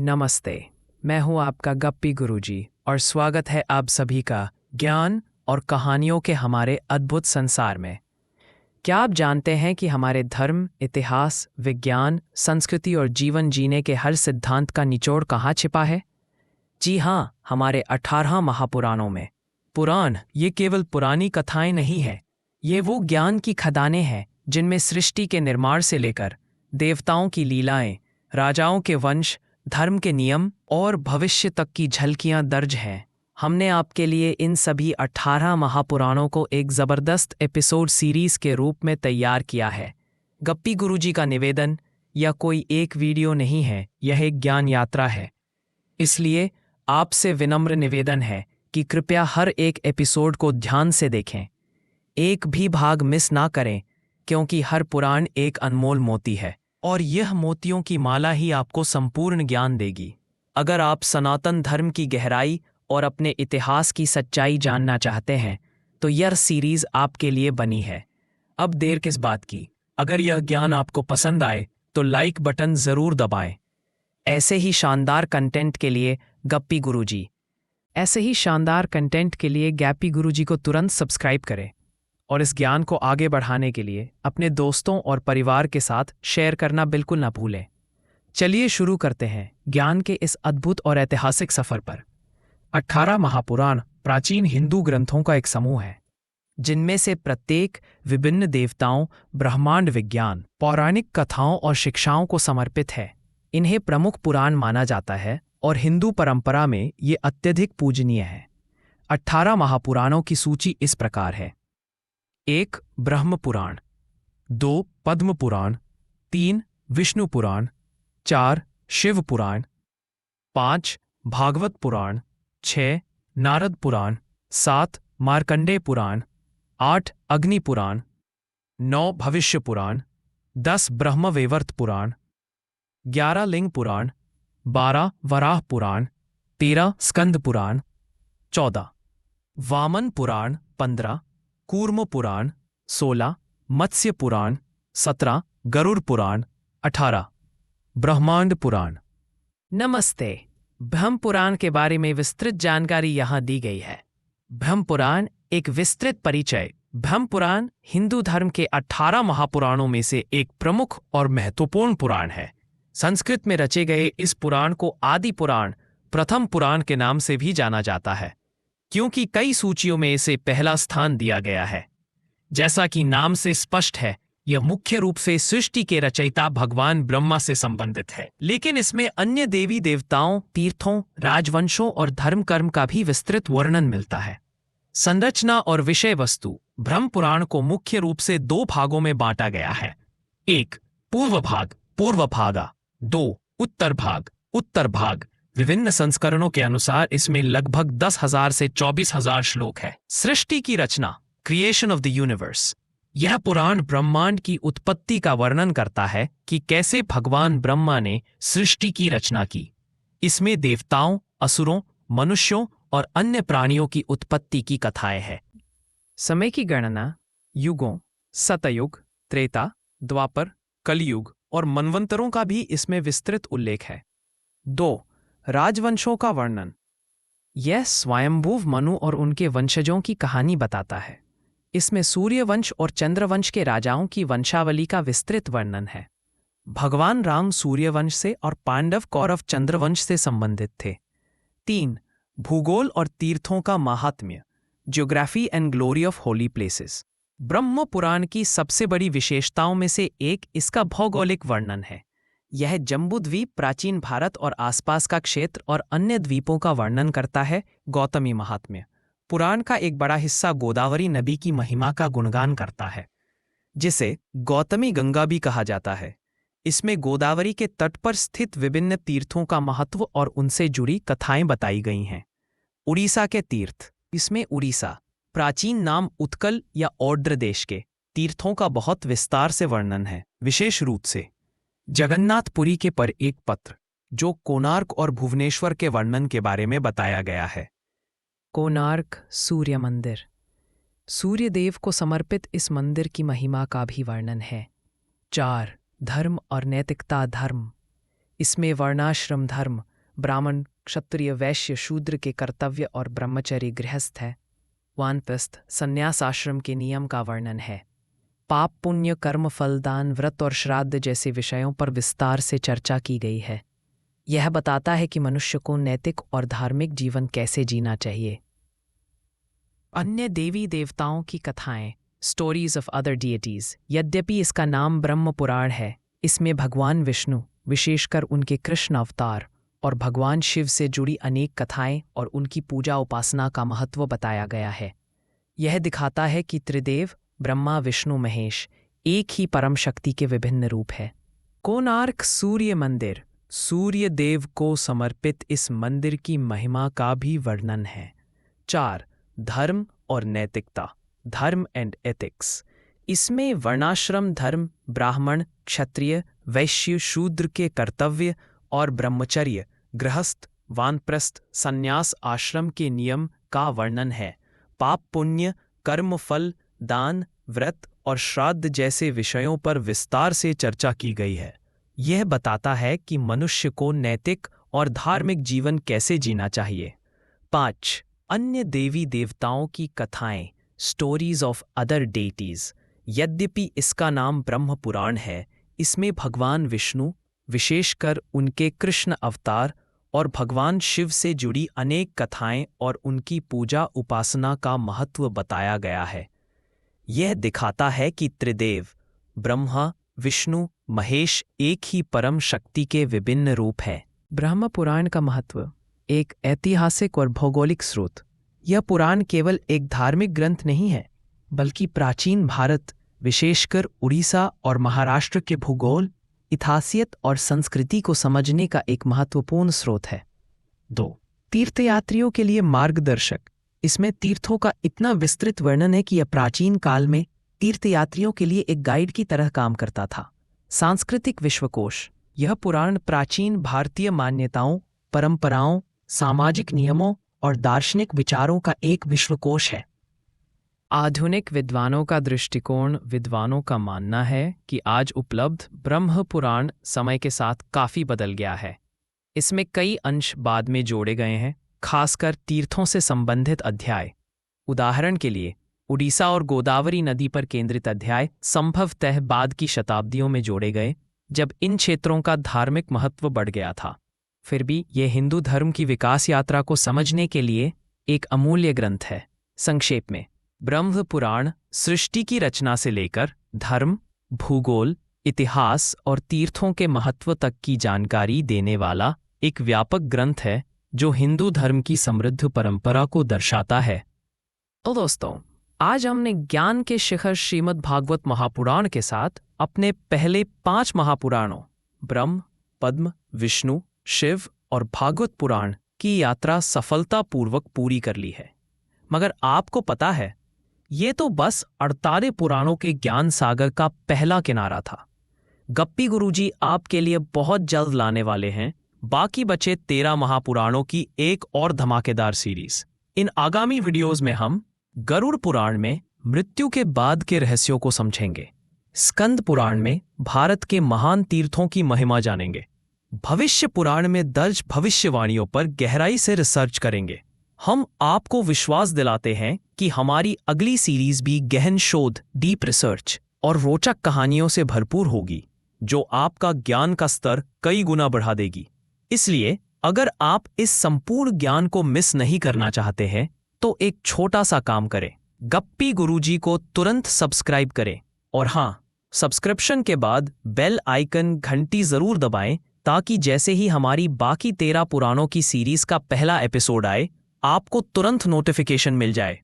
नमस्ते। मैं हूं आपका गप्पी गुरुजी और स्वागत है आप सभी का ज्ञान और कहानियों के हमारे अद्भुत संसार में। क्या आप जानते हैं कि हमारे धर्म, इतिहास, विज्ञान, संस्कृति और जीवन जीने के हर सिद्धांत का निचोड़ कहाँ छिपा है? जी हाँ, हमारे 18 महापुराणों में। पुराण ये केवल पुरानी कथाएं नहीं है, ये वो ज्ञान की खदानें हैं जिनमें सृष्टि के निर्माण से लेकर देवताओं की लीलाएं, राजाओं के वंश, धर्म के नियम और भविष्य तक की झलकियां दर्ज हैं। हमने आपके लिए इन सभी 18 महापुराणों को एक जबरदस्त एपिसोड सीरीज के रूप में तैयार किया है। गप्पी गुरुजी का निवेदन या कोई एक वीडियो नहीं है, यह एक ज्ञान यात्रा है। इसलिए आपसे विनम्र निवेदन है कि कृपया हर एक एपिसोड को ध्यान से देखें, एक भी भाग मिस ना करें, क्योंकि हर पुराण एक अनमोल मोती है और यह मोतियों की माला ही आपको संपूर्ण ज्ञान देगी। अगर आप सनातन धर्म की गहराई और अपने इतिहास की सच्चाई जानना चाहते हैं तो यह सीरीज आपके लिए बनी है। अब देर किस बात की, अगर यह ज्ञान आपको पसंद आए तो लाइक बटन जरूर दबाएं। ऐसे ही शानदार कंटेंट के लिए गप्पी गुरुजी गैप्पी गुरुजी को तुरंत सब्सक्राइब करें और इस ज्ञान को आगे बढ़ाने के लिए अपने दोस्तों और परिवार के साथ शेयर करना बिल्कुल ना भूलें। चलिए शुरू करते हैं ज्ञान के इस अद्भुत और ऐतिहासिक सफर पर। 18 महापुराण प्राचीन हिंदू ग्रंथों का एक समूह है, जिनमें से प्रत्येक विभिन्न देवताओं, ब्रह्मांड विज्ञान, पौराणिक कथाओं और शिक्षाओं को समर्पित है। इन्हें प्रमुख पुराण माना जाता है और हिंदू परंपरा में ये अत्यधिक पूजनीय है। 18 महापुराणों की सूची इस प्रकार है: 1 ब्रह्म पुराण, 2 पद्म पुराण, 3 विष्णु पुराण, 4 शिव पुराण, 5 भागवत पुराण, 6 नारद पुराण, 7 मार्कंडेय पुराण, 8 अग्नि पुराण, 9 भविष्य पुराण, 10 ब्रह्मवैवर्त पुराण, 11 लिंग पुराण, 12 वराह पुराण, 13 स्कंद पुराण, 14 वामन पुराण, 15 कूर्म पुराण, 16 मत्स्य पुराण, 17 गरुड़ पुराण, 18 ब्रह्मांड पुराण। नमस्ते। ब्रह्म पुराण के बारे में विस्तृत जानकारी यहाँ दी गई है। ब्रह्म पुराण एक विस्तृत परिचय। ब्रह्म पुराण हिंदू धर्म के 18 महापुराणों में से एक प्रमुख और महत्वपूर्ण पुराण है। संस्कृत में रचे गए इस पुराण को आदि पुराण, प्रथम पुराण के नाम से भी जाना जाता है, क्योंकि कई सूचियों में इसे पहला स्थान दिया गया है। जैसा कि नाम से स्पष्ट है, यह मुख्य रूप से सृष्टि के रचयिता भगवान ब्रह्मा से संबंधित है, लेकिन इसमें अन्य देवी देवताओं, तीर्थों, राजवंशों और धर्म कर्म का भी विस्तृत वर्णन मिलता है। संरचना और विषय वस्तु। ब्रह्म पुराण को मुख्य रूप से 2 भागों में बांटा गया है। 1 पूर्व भाग, पूर्व भागा। 2 उत्तर भाग, उत्तर भाग। विभिन्न संस्करणों के अनुसार इसमें लगभग 10,000 से 24,000 श्लोक है। सृष्टि की रचना, क्रिएशन ऑफ द यूनिवर्स। यह पुराण ब्रह्मांड की उत्पत्ति का वर्णन करता है कि कैसे भगवान ब्रह्मा ने सृष्टि की रचना की। इसमें देवताओं, असुरों, मनुष्यों और अन्य प्राणियों की उत्पत्ति की कथाएं हैं। समय की गणना युगों, सतयुग, त्रेता, द्वापर, कलयुग और मनवंतरों का भी इसमें विस्तृत उल्लेख है। 2 राजवंशों का वर्णन। यह स्वयंभुव मनु और उनके वंशजों की कहानी बताता है। इसमें सूर्यवंश और चंद्रवंश के राजाओं की वंशावली का विस्तृत वर्णन है। भगवान राम सूर्यवंश से और पांडव कौरव चंद्रवंश से संबंधित थे। 3 भूगोल और तीर्थों का महात्म्य, geography and glory of Holi places. ब्रह्म पुराण की सबसे बड़ी विशेषताओं में से एक इसका भौगोलिक वर्णन है। यह जम्बूद्वीप, प्राचीन भारत और आसपास का क्षेत्र और अन्य द्वीपों का वर्णन करता है। गौतमी महात्म्य। पुराण का एक बड़ा हिस्सा गोदावरी नदी की महिमा का गुणगान करता है, जिसे गौतमी गंगा भी कहा जाता है। इसमें गोदावरी के तट पर स्थित विभिन्न तीर्थों का महत्व और उनसे जुड़ी कथाएं बताई गई हैं। उड़ीसा के तीर्थ। इसमें उड़ीसा, प्राचीन नाम उत्कल या औड्र देश के तीर्थों का बहुत विस्तार से वर्णन है, विशेष रूप से जगन्नाथपुरी के पर एक पत्र, जो कोणार्क और भुवनेश्वर के वर्णन के बारे में बताया गया है। कोणार्क सूर्य मंदिर। सूर्यदेव को समर्पित इस मंदिर की महिमा का भी वर्णन है। 4 धर्म और नैतिकता। धर्म। इसमें वर्णाश्रम धर्म, ब्राह्मण, क्षत्रिय, वैश्य, शूद्र के कर्तव्य और ब्रह्मचर्य, गृहस्थ है। वानप्रस्थ संन्यास आश्रम के नियम का वर्णन है। पाप, पुण्य, कर्म, फल, दान, व्रत और श्राद्ध जैसे विषयों पर विस्तार से चर्चा की गई है। यह बताता है कि मनुष्य को नैतिक और धार्मिक जीवन कैसे जीना चाहिए। अन्य देवी देवताओं की कथाएं, स्टोरीज ऑफ अदर डीइटीज। यद्यपि इसका नाम ब्रह्म पुराण है, इसमें भगवान विष्णु, विशेषकर उनके कृष्ण अवतार, और भगवान शिव से जुड़ी अनेक कथाएं और उनकी पूजा उपासना का महत्व बताया गया है। यह दिखाता है कि त्रिदेव ब्रह्मा, विष्णु, महेश एक ही परम शक्ति के विभिन्न रूप है। कोणार्क सूर्य मंदिर। सूर्य देव को समर्पित इस मंदिर की महिमा का भी वर्णन है। 4. धर्म और नैतिकता, धर्म एंड एथिक्स। इसमें वर्णाश्रम धर्म, ब्राह्मण, क्षत्रिय, वैश्य, शूद्र के कर्तव्य और ब्रह्मचर्य, गृहस्थ, वानप्रस्थ, संन्यास आश्रम के नियम का वर्णन है। पाप, पुण्य, कर्म, फल, दान, व्रत और श्राद्ध जैसे विषयों पर विस्तार से चर्चा की गई है। यह बताता है कि मनुष्य को नैतिक और धार्मिक जीवन कैसे जीना चाहिए। 5. अन्य देवी देवताओं की कथाएं, स्टोरीज ऑफ अदर डेटीज। यद्यपि इसका नाम ब्रह्म पुराण है, इसमें भगवान विष्णु, विशेषकर उनके कृष्ण अवतार, और भगवान शिव से जुड़ी अनेक कथाएं और उनकी पूजा उपासना का महत्व बताया गया है। यह दिखाता है कि त्रिदेव ब्रह्मा, विष्णु, महेश एक ही परम शक्ति के विभिन्न रूप हैं। ब्रह्म पुराण का महत्व। एक ऐतिहासिक और भौगोलिक स्रोत। यह पुराण केवल एक धार्मिक ग्रंथ नहीं है, बल्कि प्राचीन भारत, विशेषकर उड़ीसा और महाराष्ट्र के भूगोल, इतिहासियत और संस्कृति को समझने का एक महत्वपूर्ण स्रोत है। 2. तीर्थयात्रियों के लिए मार्गदर्शक। इसमें तीर्थों का इतना विस्तृत वर्णन है कि यह प्राचीन काल में तीर्थयात्रियों के लिए एक गाइड की तरह काम करता था। सांस्कृतिक विश्वकोश। यह पुराण प्राचीन भारतीय मान्यताओं, परंपराओं, सामाजिक नियमों और दार्शनिक विचारों का एक विश्वकोश है। आधुनिक विद्वानों का दृष्टिकोण। विद्वानों का मानना है कि आज उपलब्ध ब्रह्म पुराण समय के साथ काफी बदल गया है। इसमें कई अंश बाद में जोड़े गए हैं, खासकर तीर्थों से संबंधित अध्याय। उदाहरण के लिए, उड़ीसा और गोदावरी नदी पर केंद्रित अध्याय संभवतः बाद की शताब्दियों में जोड़े गए, जब इन क्षेत्रों का धार्मिक महत्व बढ़ गया था। फिर भी यह हिंदू धर्म की विकास यात्रा को समझने के लिए एक अमूल्य ग्रंथ है। संक्षेप में, ब्रह्म पुराण सृष्टि की रचना से लेकर धर्म, भूगोल, इतिहास और तीर्थों के महत्व तक की जानकारी देने वाला एक व्यापक ग्रंथ है, जो हिंदू धर्म की समृद्ध परंपरा को दर्शाता है। तो दोस्तों, आज हमने ज्ञान के शिखर श्रीमद् भागवत महापुराण के साथ अपने पहले 5 महापुराणों ब्रह्म, पद्म, विष्णु, शिव और भागवत पुराण की यात्रा सफलतापूर्वक पूरी कर ली है। मगर आपको पता है, ये तो बस 48 पुराणों के ज्ञान सागर का पहला किनारा था। गप्पी गुरुजी आपके लिए बहुत जल्द लाने वाले हैं बाकी बचे 13 महापुराणों की एक और धमाकेदार सीरीज। इन आगामी वीडियोस में हम गरुड़ पुराण में मृत्यु के बाद के रहस्यों को समझेंगे, स्कंद पुराण में भारत के महान तीर्थों की महिमा जानेंगे, भविष्य पुराण में दर्ज भविष्यवाणियों पर गहराई से रिसर्च करेंगे। हम आपको विश्वास दिलाते हैं कि हमारी अगली सीरीज भी गहन शोध, डीप रिसर्च और रोचक कहानियों से भरपूर होगी, जो आपका ज्ञान का स्तर कई गुना बढ़ा देगी। इसलिए अगर आप इस संपूर्ण ज्ञान को मिस नहीं करना चाहते हैं, तो एक छोटा सा काम करें, गप्पी गुरुजी को तुरंत सब्सक्राइब करें, और हाँ, सब्सक्रिप्शन के बाद बेल आइकन घंटी जरूर दबाएं, ताकि जैसे ही हमारी बाकी 13 पुराणों की सीरीज का पहला एपिसोड आए, आपको तुरंत नोटिफिकेशन मिल जाए।